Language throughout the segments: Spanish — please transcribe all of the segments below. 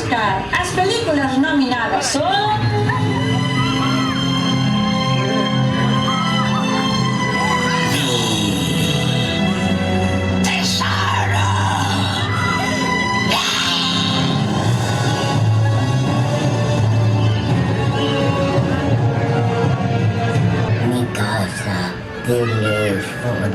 Oscar. As películas nominadas son... Mi casa, teléfono.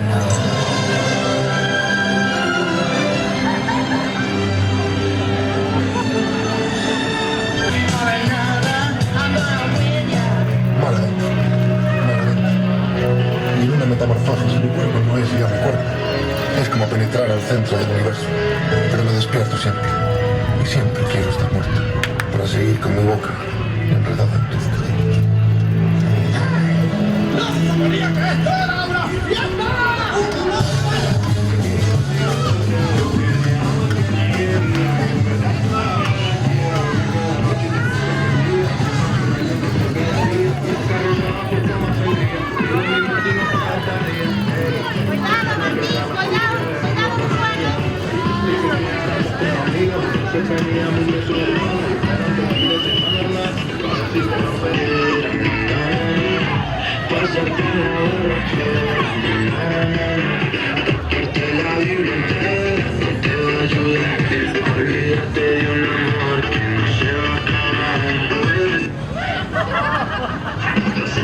Y una metamorfosis, mi cuerpo no es ya mi cuerpo. Es como penetrar al centro del universo. Pero me despierto siempre. Y siempre quiero estar muerto. Para seguir con mi boca enredada en tus cabellos. ¡No sabía que esto era una fiesta!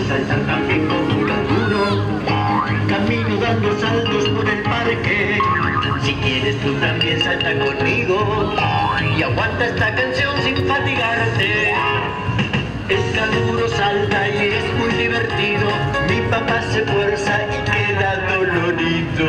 Saltan también como un canguro, camino dando saltos por el parque. Si quieres tú también salta conmigo y aguanta esta canción sin fatigarte. El canguro salta y es muy divertido, mi papá se fuerza y queda dolorido.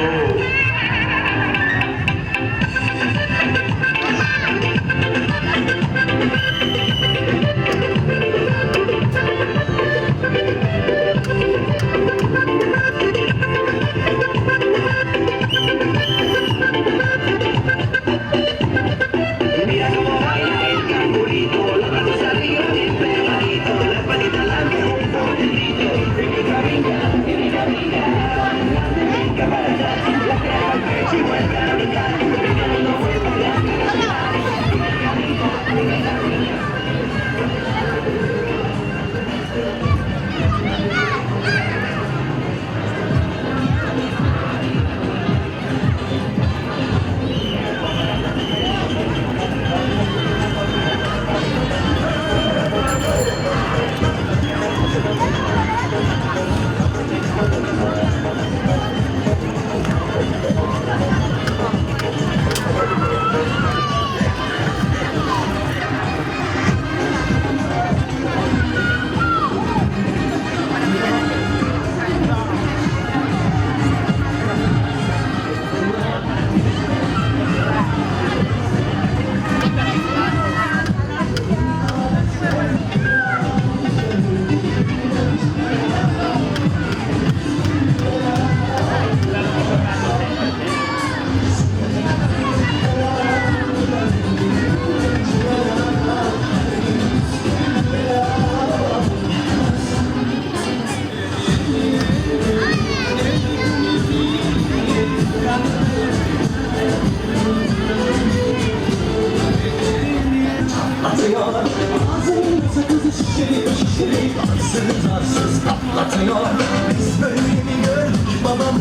Ama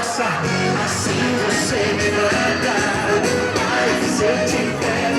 Nossa, assim você me mata. Ai, se eu tiver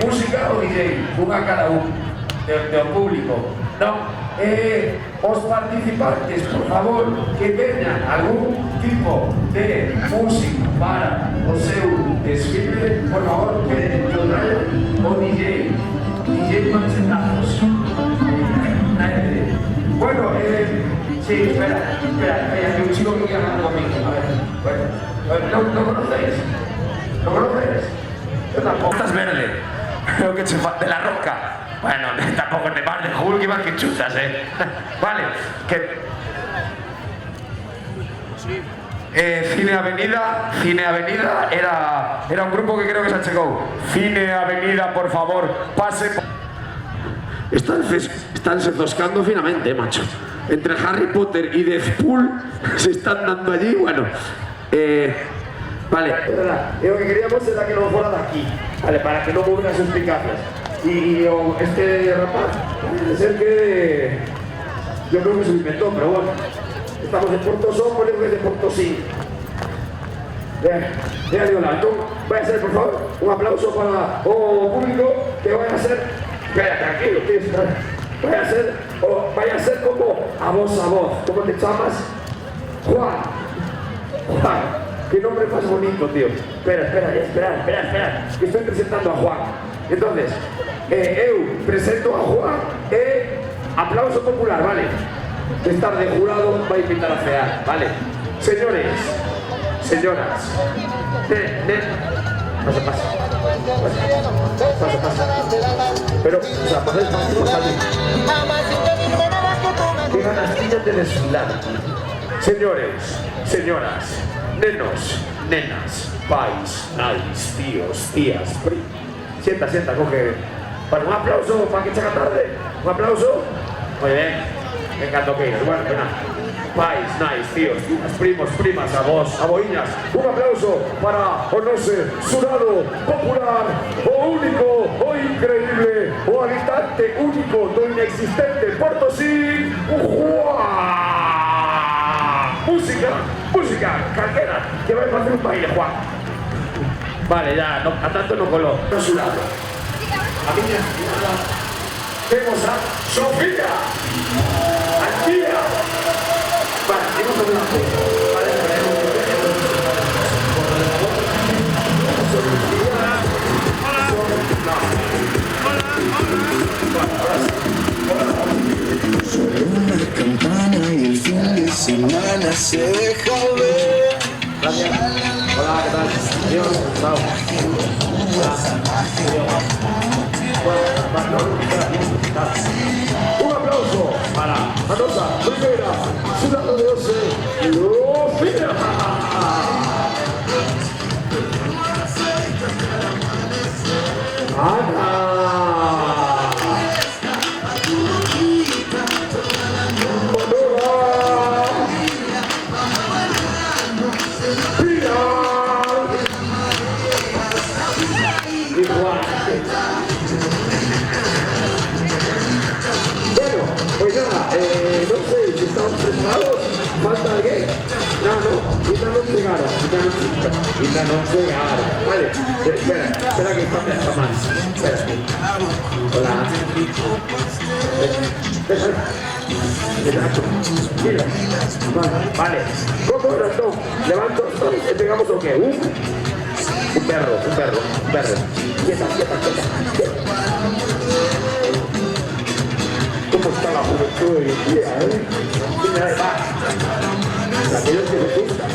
música o DJ, unha a cada un do público, non? Os participantes, por favor, que teñan algún tipo de música para o seu desfile, por favor, que lo traigan o DJ Machetazos. Bueno, sí, espera, hay un chico que quiere hablar conmigo. A ver, bueno, ¿no conocéis? ¿Lo conoces? Yo tampoco. Estás verde, creo que de la roca. Bueno, tampoco te vas de Hulk y vas que chutas, Vale, Cine Avenida era un grupo que creo que se achegou. Cine Avenida, por favor, pase. Están se zoscando finamente, macho. Entre Harry Potter y Deadpool se están dando allí, bueno. Vale, lo que queríamos era que no fuera de aquí, vale, para que no movieran sus eficacias. Y este rapaz, es el que yo creo que se lo inventó, pero bueno, estamos de Portosón, por eso es de Portosí. Mira, Leonardo, voy a hacer, por favor, un aplauso para el público que vaya a hacer. Espera, tranquilo, tío, vaya a ser como a voz. ¿Cómo te llamas? Juan. Qué nombre más bonito, tío. Espera, que estoy presentando a Juan. Entonces, eu presento a Juan aplauso popular, vale? Estar de jurado va a invitar a cear, vale? Señores, señoras, pasa. Pero, o sea, pasáis más allí. Qué ganas de desfilar. Señores, señoras, nenos, nenas, pais, nais, tíos, tías, Sienta, coge. Bueno, un aplauso para que llega tarde. Un aplauso. Muy bien. Venga, toqueiros. Bueno, que nada. Pais, nais, tíos, tías, primos, primas, avós, aboiñas. Un aplauso para o noso xurado popular, o único, o increíble, o habitante único do inexistente Portosí, Juan. Música, calquera, que vai facer un baile, Juan. Vale, ya, no, a tanto no coló. No su lado. A mí vemos a Sofía. Antía. Vale, hemos hablado. Vale, Suena una campana y el fin de semana se deja ver. Gracias. Hola, ¿qué tal? Adiós. Chao. Un aplauso para Manosa, primera, Ciudadano de Oce, Lucía. Ana. ¿Falta alguien? No, Ita no llegaron. Vale, espera que está mal. Espera. Hola. Mira. Vale. ¿Cómo ratón? Levanto y pegamos lo que. Un perro. Quieta. ¿Cómo está la juventud hoy en día, Mira, va. Aquellos que me gustan,